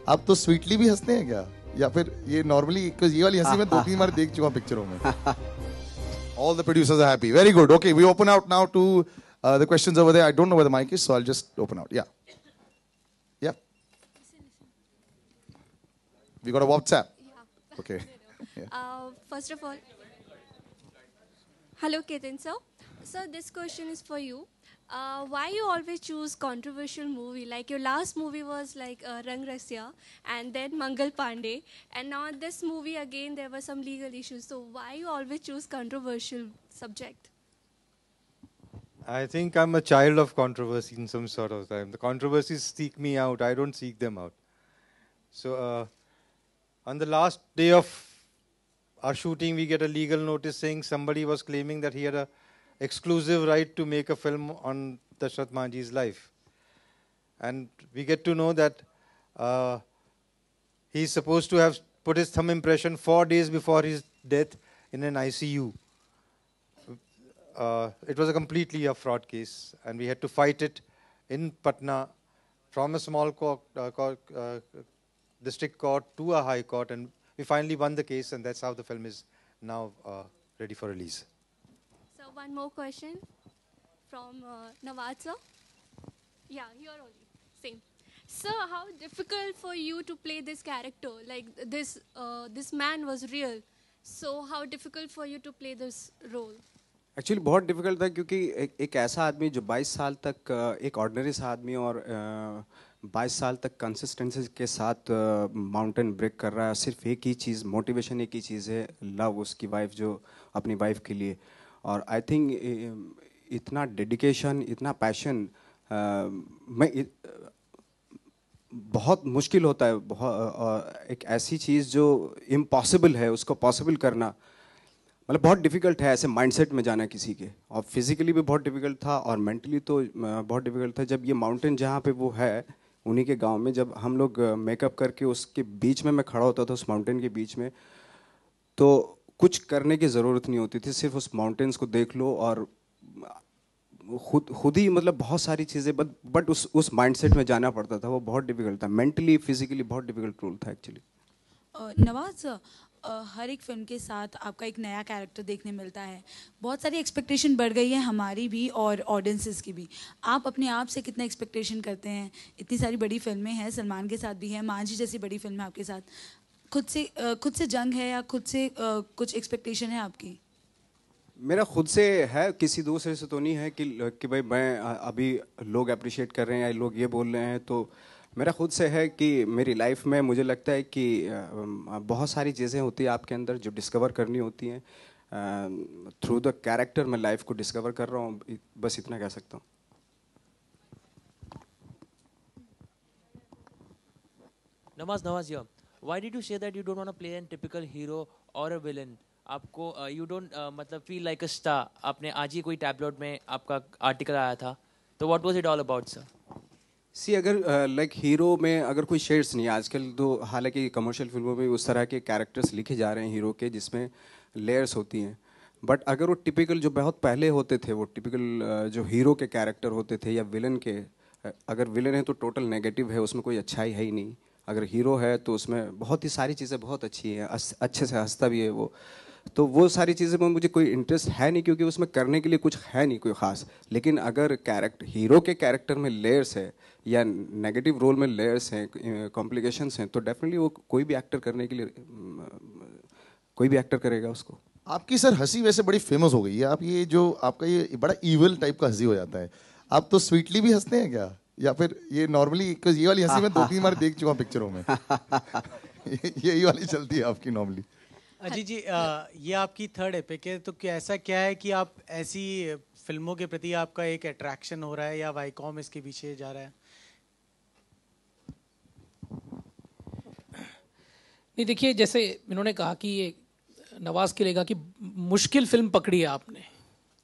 आप तो स्वीटली भी हंसते हैं क्या, या फिर ये नॉर्मली? ये वाली हंसी मैं 2-3 बार देख चुका हूं पिक्चरों में. All the producers are happy. Very good. Okay, we open out now to the questions over there. I don't know where the mic is, so I'll just open out. Yeah. Yeah. We got a WhatsApp. Yeah. Okay. Yeah. First of all, hello, Ketan sir. So this question is for you. Why you always choose controversial movie? Like your last movie was like Rang Rasya, and then Mangal Pandey, and now this movie again there were some legal issues. So why you always choose controversial subject? I think I'm a child of controversy in some sort of time. The controversies seek me out. I don't seek them out. So on the last day of our shooting, we get a legal notice saying somebody was claiming that he had a exclusive right to make a film on Dashrath Manjhi's life. And we get to know that he's supposed to have put his thumb impression 4 days before his death in an ICU. It was a completely a fraud case, and we had to fight it in Patna from a small district court to a high court, and we finally won the case, and that's how the film is now ready for release. So one more question from Nawaz sir. Yeah, you're only same. Sir, how difficult for you to play this character? Like this man was real. So how difficult for you to play this role? Actually बहुत difficult था, क्योंकि एक ऐसा आदमी जो 22 साल तक एक ऑर्डिनरी सा आदमी और 22 साल तक कंसिस्टेंसी के साथ माउंटेन ब्रेक कर रहा है. सिर्फ एक ही चीज़, मोटिवेशन एक ही चीज़ है, लव उसकी वाइफ, जो अपनी वाइफ के लिए. और आई थिंक इतना डेडिकेशन, इतना पैशन बहुत मुश्किल होता है. एक ऐसी चीज़ जो इम्पॉसिबल है उसको पॉसिबल करना, मतलब बहुत डिफ़िकल्ट है ऐसे माइंडसेट में जाना किसी के. और फिज़िकली भी बहुत डिफ़िकल्ट था और मेंटली तो बहुत डिफ़िकल्ट था. जब ये माउंटेन जहाँ पे वो है उन्हीं के गांव में, जब हम लोग मेकअप करके उसके बीच में मैं खड़ा होता था, उस माउंटेन के बीच में, तो कुछ करने की ज़रूरत नहीं होती थी. सिर्फ उस माउंटेन्स को देख लो और खुद ही, मतलब बहुत सारी चीज़ें, बट उस माइंडसेट में जाना पड़ता था. वो बहुत डिफ़िकल्ट था, मेंटली फिज़िकली बहुत डिफ़िकल्ट रोल था एक्चुअली. नवाज, हर एक फिल्म के साथ आपका एक नया कैरेक्टर देखने मिलता है. बहुत सारी एक्सपेक्टेशन बढ़ गई है, हमारी भी और ऑडियंसेस की भी. आप अपने आप से कितना एक्सपेक्टेशन करते हैं? इतनी सारी बड़ी फिल्में हैं, सलमान के साथ भी है, मांझी जैसी बड़ी फिल्म है आपके साथ. खुद से जंग है या खुद से कुछ एक्सपेक्टेशन है आपकी? मेरा खुद से है, किसी दूसरे से तो नहीं है कि भाई मैं अभी लोग अप्रिशिएट कर रहे हैं या लोग ये बोल रहे हैं. तो मेरा खुद से है कि मेरी लाइफ में मुझे लगता है कि बहुत सारी चीज़ें होती हैं आपके अंदर जो डिस्कवर करनी होती हैं. थ्रू द कैरेक्टर मैं लाइफ को डिस्कवर कर रहा हूँ, बस इतना कह सकता हूँ. Nawaz, yeah. Why did you say that you don't want to play a typical hero or a villain? आपको you don't मतलब feel like a star. आपने आज ही कोई टैबलॉइड में आपका आर्टिकल आया था, तो what was it all about, sir? सी, अगर लाइक हीरो में अगर कोई शेड्स नहीं है आजकल, तो हालांकि कमर्शियल फिल्मों में उस तरह के कैरेक्टर्स लिखे जा रहे हैं हीरो के जिसमें लेयर्स होती हैं. बट अगर वो टिपिकल जो बहुत पहले होते थे, वो टिपिकल जो हीरो के कैरेक्टर होते थे या विलन के, अगर विलन है तो टोटल नेगेटिव है, उसमें कोई अच्छाई है ही नहीं. अगर हीरो है तो उसमें बहुत ही सारी चीज़ें बहुत अच्छी हैं, अच्छे से हंसता भी है वो. तो वो सारी चीज़ें में मुझे कोई इंटरेस्ट है नहीं, क्योंकि उसमें करने के लिए कुछ है नहीं कोई ख़ास. लेकिन अगर हीरो के कैरेक्टर में लेयर्स है या नेगेटिव रोल में लेयर्स हैं, कॉम्प्लिकेशंस हैं, तो डेफिनेटली वो कोई भी एक्टर करने के लिए कोई भी एक्टर करेगा उसको. आपकी सर हंसी वैसे बड़ी फेमस हो गई है. आप ये जो आपका ये बड़ा इविल टाइप का हंसी हो जाता है. आप तो स्वीटली भी हंसते हैं क्या, या फिर ये नॉर्मली? ये वाली हंसी मैं 2-3 बार देख चुका हूं पिक्चरों में. यही वाली चलती है आपकी नॉर्मली. अजीत जी, ये आपकी 3rd एपिक है, तो क्या ऐसा क्या है कि आप ऐसी फिल्मों के प्रति आपका एक अट्रैक्शन हो रहा है, या वाईकॉम इसके पीछे जा रहा है? नहीं, देखिए, जैसे इन्होंने कहा कि ये नवाज के लिए कहा कि मुश्किल फिल्म पकड़ी है आपने,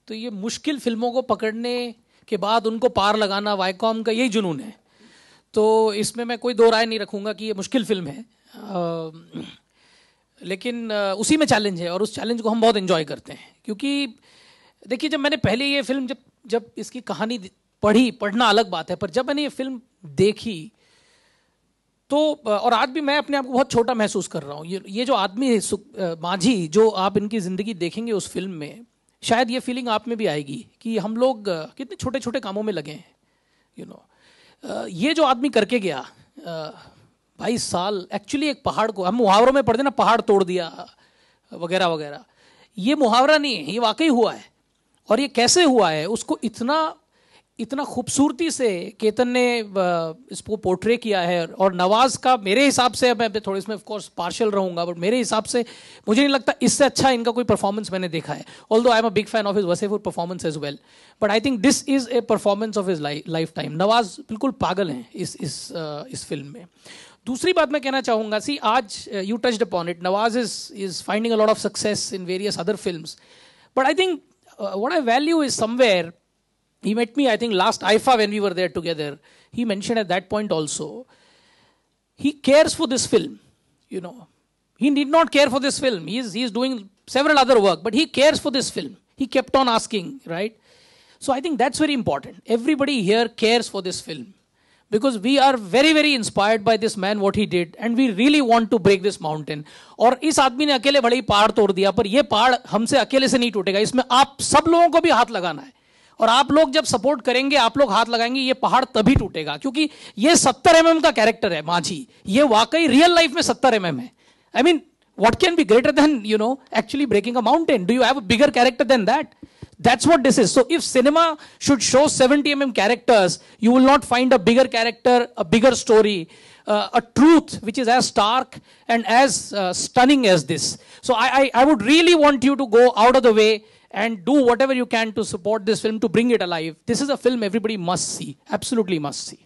तो ये मुश्किल फिल्मों को पकड़ने के बाद उनको पार लगाना वाईकॉम का यही जुनून है. तो इसमें मैं कोई दो राय नहीं रखूँगा कि ये मुश्किल फिल्म है, लेकिन उसी में चैलेंज है और उस चैलेंज को हम बहुत एंजॉय करते हैं. क्योंकि देखिए, जब मैंने पहले ये फिल्म जब इसकी कहानी पढ़ना अलग बात है, पर जब मैंने ये फिल्म देखी तो और आज भी मैं अपने आप को बहुत छोटा महसूस कर रहा हूँ। ये जो आदमी माझी जो आप इनकी ज़िंदगी देखेंगे उस फिल्म में, शायद ये फीलिंग आप में भी आएगी कि हम लोग कितने छोटे छोटे कामों में लगे हैं। ये जो आदमी करके गया 22 साल, एक्चुअली एक पहाड़ को, हम मुहावरों में पढ़ते ना, पहाड़ तोड़ दिया वगैरह वगैरह, ये मुहावरा नहीं है, ये वाकई हुआ है। और ये कैसे हुआ है उसको इतना खूबसूरती से केतन ने इसको पोर्ट्रे किया है। और नवाज का मेरे हिसाब से, मैं थोड़ी इसमें ऑफ कोर्स पार्शियल रहूंगा, बट मेरे हिसाब से मुझे नहीं लगता इससे अच्छा इनका कोई परफॉर्मेंस मैंने देखा है। Although I am a big fan of his Wasseypur performance as well, but I think this is a performance of his lifetime. Nawaz बिल्कुल पागल हैं इस फिल्म में। दूसरी बात मैं कहना चाहूँगा, सी आज you touched upon it, Nawaz is finding a lot of success in various other films, but I think what I value is somewhere, he met me, I think last IFA when we were there together, he mentioned at that point also, he cares for this film, he did not care for this film, he is doing several other work, but he cares for this film, he kept on asking, right? So I think that's very important, everybody here cares for this film, because we are very very inspired by this man, what he did, and we really want to break this mountain. और इस आदमी ने अकेले बड़े ही पहाड़ तोड़ दिया, पर ये पहाड़ हमसे अकेले से नहीं टूटेगा, इसमें आप सब लोगों को भी हाथ लगाना है। और आप लोग जब सपोर्ट करेंगे, आप लोग हाथ लगाएंगे, ये पहाड़ तभी टूटेगा। क्योंकि ये 70 mm का कैरेक्टर है माझी, ये वाकई रियल लाइफ में 70 mm है। I mean what can be greater than actually breaking a mountain? Do you have a bigger character than that? That's what this is. So if cinema should show 70 mm characters, you will not find a bigger character, a bigger story, a truth which is as stark and as stunning as this. So I would really want you to go out of the way and do whatever you can to support this film, to bring it alive. This is a film everybody must see, absolutely must see.